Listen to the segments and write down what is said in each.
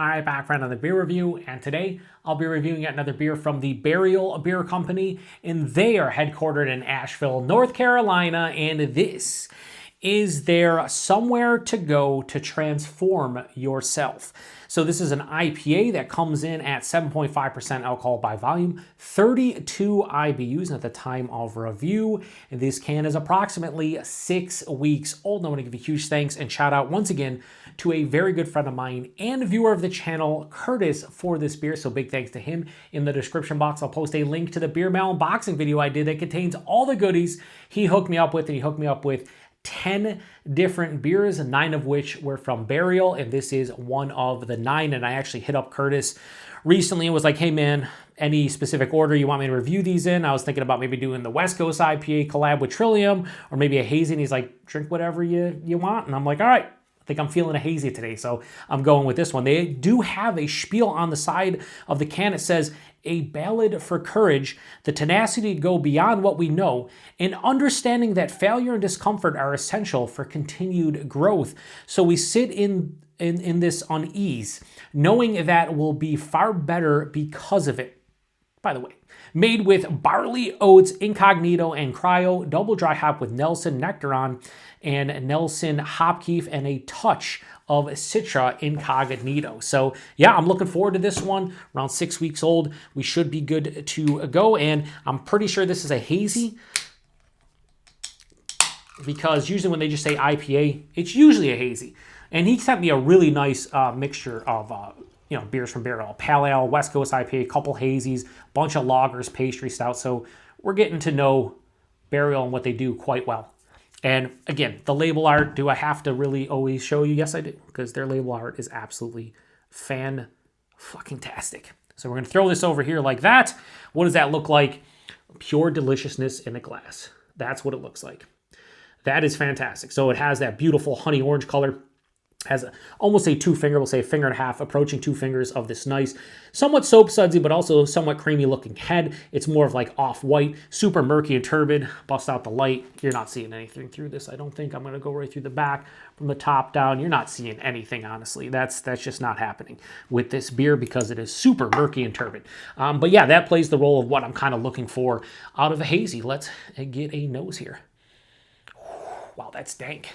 Alright, back for another beer review, and today I'll be reviewing another beer from the Burial Beer Company, and they are headquartered in Asheville, North Carolina, and this is their Somewhere to Go to Transform Yourself. So this is an IPA that comes in at 7.5% alcohol by volume, 32 IBUs at the time of review. And this can is approximately 6 weeks old. I want to give a huge thanks and shout out once again to a very good friend of mine and viewer of the channel, Curtis, for this beer. So big thanks to him. In the description box, I'll post a link to the beer mail unboxing video I did that contains all the goodies he hooked me up with, and he hooked me up with 10 different beers, 9 of which were from Burial, and this is one of the 9. And I actually hit up Curtis recently and was like, hey man, any specific order you want me to review these in? I was thinking about maybe doing the West Coast IPA collab with Trillium, or maybe a hazy, and he's like, drink whatever you want. And I'm like, all right, I think I'm feeling a hazy today, so I'm going with this one. They do have a spiel on the side of the can. It says, a ballad for courage, the tenacity to go beyond what we know, and understanding that failure and discomfort are essential for continued growth. So we sit in this unease, knowing that we'll be far better because of it. By the way, made with barley, oats, Incognito and Cryo, double dry hop with Nelson Nectaron and Nelson Hop Kief, and a touch of Citra Incognito. So yeah, I'm looking forward to this one. Around 6 weeks old. We should be good to go, and I'm pretty sure this is a hazy, because usually when they just say IPA, it's usually a hazy. And he sent me a really nice mixture of beers from Burial. Pale Ale, West Coast IPA, couple hazies, bunch of lagers, pastry stouts. So we're getting to know Burial and what they do quite well. And again, the label art, do I have to really always show you? Yes, I do, because their label art is absolutely fan-fucking-tastic. So we're going to throw this over here like that. What does that look like? Pure deliciousness in a glass. That's what it looks like. That is fantastic. So it has that beautiful honey orange color. Has almost a 2-finger, we'll say a finger and a half, approaching 2 fingers of this nice, somewhat soap sudsy, but also somewhat creamy looking head. It's more of like off-white, super murky and turbid. Bust out the light. You're not seeing anything through this. I don't think. I'm going to go right through the back from the top down. You're not seeing anything, honestly. That's just not happening with this beer because it is super murky and turbid. But yeah, that plays the role of what I'm kind of looking for out of a hazy. Let's get a nose here. Wow, that's dank.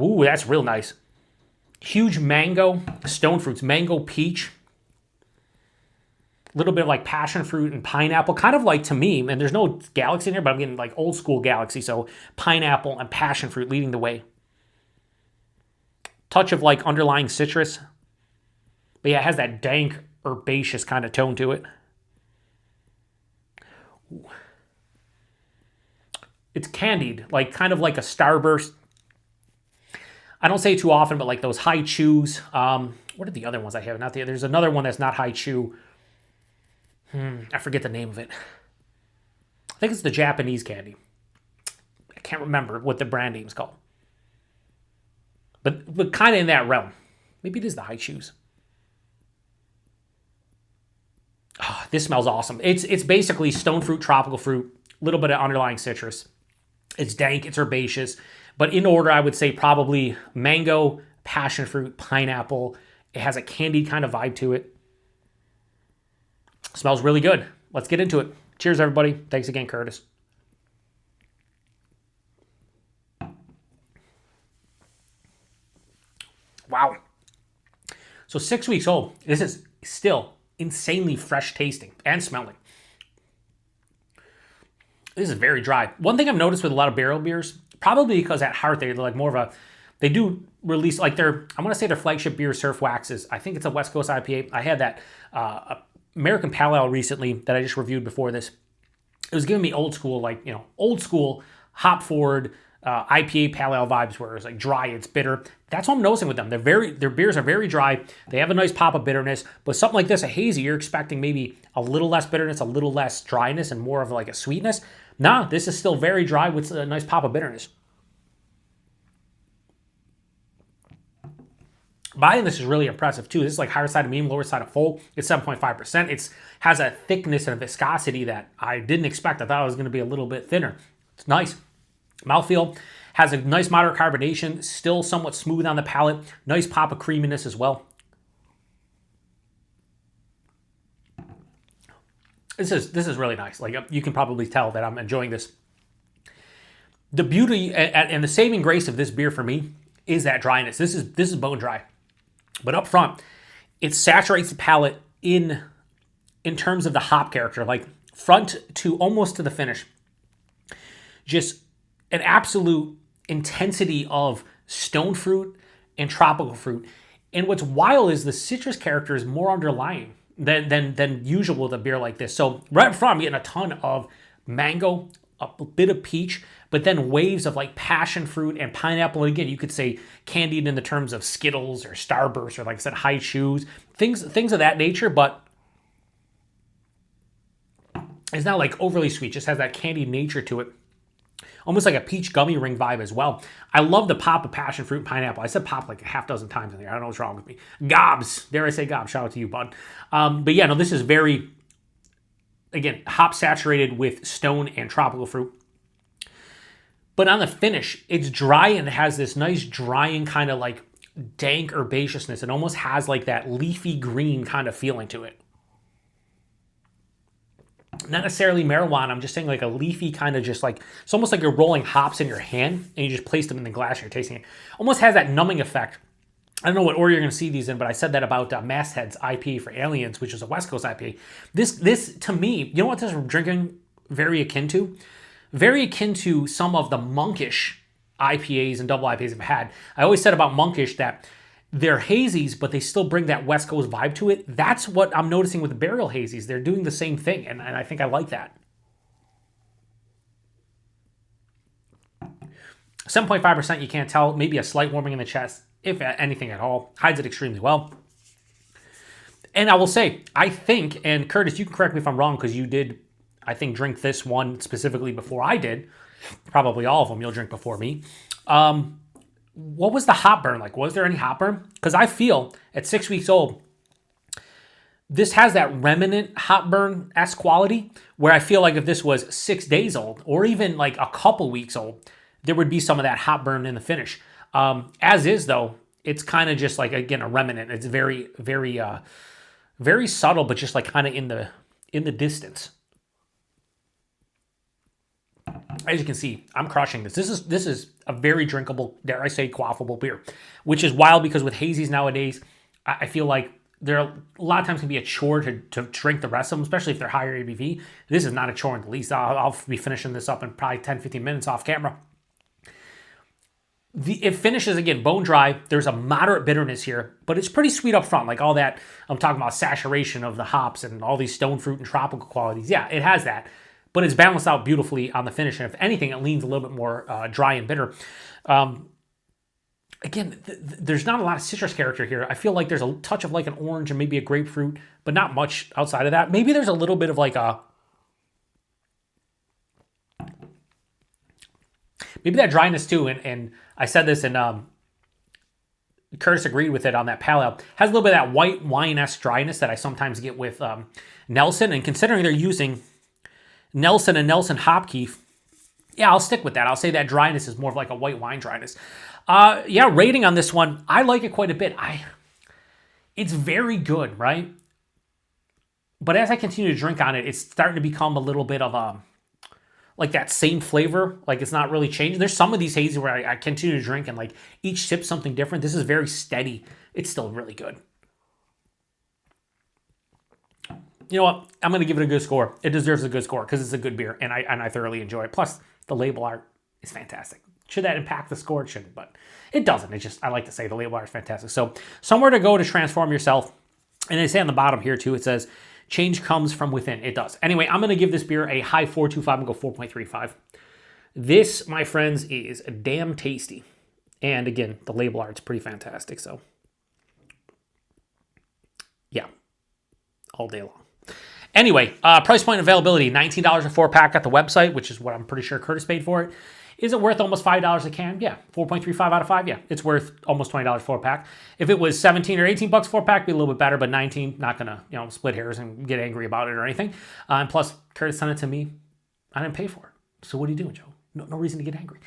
Ooh, that's real nice. Huge mango, stone fruits, mango, peach. A little bit of like passion fruit and pineapple. Kind of like, to me, and there's no galaxy in here, but I'm getting like old school galaxy. So pineapple and passion fruit leading the way. Touch of like underlying citrus. But yeah, it has that dank, herbaceous kind of tone to it. Ooh. It's candied, like kind of like a Starburst. I don't say it too often, but like those high chews. What are the other ones I have? There's another one that's not high chew. I forget the name of it. I think it's the Japanese candy. I can't remember what the brand name's called. But kind of in that realm. Maybe it is the high chews. Oh, this smells awesome. It's basically stone fruit, tropical fruit, a little bit of underlying citrus. It's dank, it's herbaceous. But in order, I would say probably mango, passion fruit, pineapple. It has a candied kind of vibe to it. Smells really good. Let's get into it. Cheers, everybody. Thanks again, Curtis. Wow. So 6 weeks old. This is still insanely fresh tasting and smelling. This is very dry. One thing I've noticed with a lot of Burial beers, probably because at heart they're like more of a, they do release like their, I want to say their flagship beer, Surf Waxes. I think it's a West Coast IPA. I had that American Pale Ale recently that I just reviewed before this. It was giving me old school, like, old school hop forward IPA Pale Ale vibes, where it's like dry, it's bitter. That's what I'm noticing with them. Their beers are very dry. They have a nice pop of bitterness, but something like this, a hazy, you're expecting maybe a little less bitterness, a little less dryness, and more of like a sweetness. Nah, this is still very dry with a nice pop of bitterness. Buying this is really impressive too. This is like higher side of medium, lower side of full. It's 7.5%. It has a thickness and a viscosity that I didn't expect. I thought it was going to be a little bit thinner. It's nice. Mouthfeel Has a nice moderate carbonation, still somewhat smooth on the palate. Nice pop of creaminess as well. This is really nice. Like, you can probably tell that I'm enjoying this. The beauty and the saving grace of this beer for me is that dryness. This is bone dry, but up front, it saturates the palate in terms of the hop character, like front to almost to the finish. Just an absolute intensity of stone fruit and tropical fruit. And what's wild is the citrus character is more underlying than usual with a beer like this. So right up front, I'm getting a ton of mango, a bit of peach, but then waves of like passion fruit and pineapple. And again, you could say candied in the terms of Skittles or Starburst or, like I said, High Chews, things of that nature, but it's not like overly sweet, just has that candied nature to it. Almost like a peach gummy ring vibe as well. I love the pop of passion fruit and pineapple. I said pop like a half dozen times in there. I don't know what's wrong with me. Gobs. Dare I say gobs. Shout out to you, bud. But yeah, no, this is very, again, hop saturated with stone and tropical fruit. But on the finish, it's dry and it has this nice drying kind of like dank herbaceousness. It almost has like that leafy green kind of feeling to it. Not necessarily marijuana, I'm just saying like a leafy kind of just like, it's almost like you're rolling hops in your hand and you just place them in the glass and you're tasting it. Almost has that numbing effect. I don't know what order you're going to see these in, but I said that about Masthead's IPA for Aliens, which is a West Coast IPA. This to me, you know what this is drinking very akin to? Very akin to some of the monkish IPAs and double IPAs I've had. I always said about monkish that they're hazies, but they still bring that West Coast vibe to it. That's what I'm noticing with the Burial hazies. They're doing the same thing, and I think I like that. 7.5%, you can't tell. Maybe a slight warming in the chest, if anything at all. Hides it extremely well. And I will say, I think, and Curtis, you can correct me if I'm wrong, because you did, I think, drink this one specifically before I did. Probably all of them you'll drink before me. What was the hop burn like? Was there any hop burn? Because I feel at 6 weeks old, this has that remnant hop burn-esque quality where I feel like if this was 6 days old or even like a couple weeks old, there would be some of that hop burn in the finish. As is, though, it's kind of just like, again, a remnant. It's very, very, very subtle, but just like kind of in the distance. As you can see, I'm crushing this. This is a very drinkable, dare I say, quaffable beer, which is wild because with hazies nowadays, I feel like there are, a lot of times can be a chore to drink the rest of them, especially if they're higher ABV. This is not a chore in the least. I'll be finishing this up in probably 10, 15 minutes off camera. It finishes, again, bone dry. There's a moderate bitterness here, but it's pretty sweet up front. Like all that, I'm talking about saturation of the hops and all these stone fruit and tropical qualities. Yeah, it has that. But it's balanced out beautifully on the finish. And if anything, it leans a little bit more dry and bitter. Again, there's not a lot of citrus character here. I feel like there's a touch of like an orange and maybe a grapefruit, but not much outside of that. Maybe there's a little bit of like a... Maybe that dryness too, and I said this and Curtis agreed with it on that palate. Has a little bit of that white wine-esque dryness that I sometimes get with Nelson. And considering they're using Nelson and Nelson Hop Kief, yeah, I'll stick with that. I'll say that dryness is more of like a white wine dryness. Yeah, rating on this one, I like it quite a bit. It's very good, right? But as I continue to drink on it, it's starting to become a little bit of like that same flavor. Like it's not really changing. There's some of these hazy where I continue to drink and like each sip something different. This is very steady. It's still really good. You know what? I'm going to give it a good score. It deserves a good score because it's a good beer, and I thoroughly enjoy it. Plus, the label art is fantastic. Should that impact the score? It shouldn't, but it doesn't. It's just, I like to say the label art is fantastic. So, somewhere to go to transform yourself. And they say on the bottom here, too, it says, change comes from within. It does. Anyway, I'm going to give this beer a high 4.25 and go 4.35. This, my friends, is damn tasty. And again, the label art's pretty fantastic. So, yeah, all day long. Anyway, price point availability, $19 a 4-pack at the website, which is what I'm pretty sure Curtis paid for it. Is it worth almost $5 a can? Yeah. 4.35 out of 5? Yeah. It's worth almost $20 4-pack. If it was 17 or 18 bucks 4-pack, be a little bit better, but 19, not going to, split hairs and get angry about it or anything. And plus, Curtis sent it to me. I didn't pay for it. So what are you doing, Joe? No reason to get angry.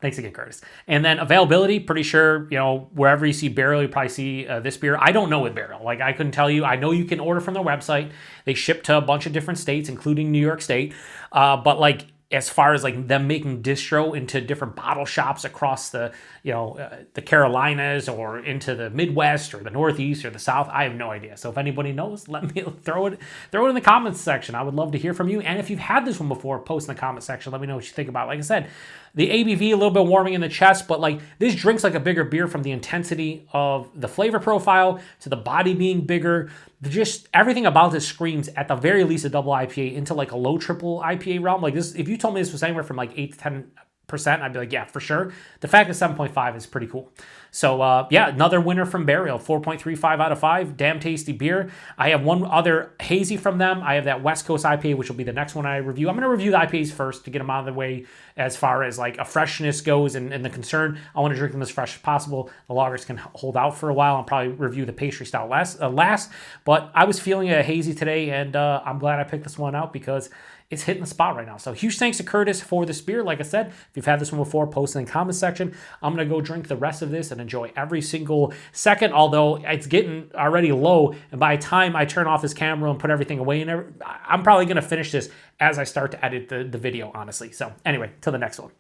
Thanks again, Curtis. And then availability, pretty sure, you know, wherever you see Barrel, you probably see this beer. I don't know with Barrel. Like, I couldn't tell you. I know you can order from their website. They ship to a bunch of different states, including New York State. But like, as far as like them making distro into different bottle shops across the, you know, the Carolinas or into the Midwest or the Northeast or the South, I have no idea. So if anybody knows, let me throw it in the comments section. I would love to hear from you. And if you've had this one before, post in the comment section. Let me know what you think about it. Like I said, the ABV a little bit warming in the chest, but like this drinks like a bigger beer from the intensity of the flavor profile to the body being bigger. Just everything about this screams at the very least a double IPA into like a low triple IPA realm. Like this, if you told me this was anywhere from like 8 to 10%, I'd be like, yeah, for sure. The fact that 7.5 is pretty cool. So yeah, another winner from Burial, 4.35 out of 5. Damn tasty beer. I have one other hazy from them. I have that West Coast IPA, which will be the next one I review. I'm going to review the IPAs first to get them out of the way as far as like a freshness goes and the concern. I want to drink them as fresh as possible. The lagers can hold out for a while. I'll probably review the pastry style last. But I was feeling a hazy today, and I'm glad I picked this one out because it's hitting the spot right now. So huge thanks to Curtis for this beer. Like I said, if you've had this one before, post in the comment section. I'm going to go drink the rest of this and enjoy every single second, although it's getting already low. And by the time I turn off this camera and put everything away, and I'm probably going to finish this as I start to edit the video, honestly. So anyway, till the next one.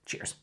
Cheers.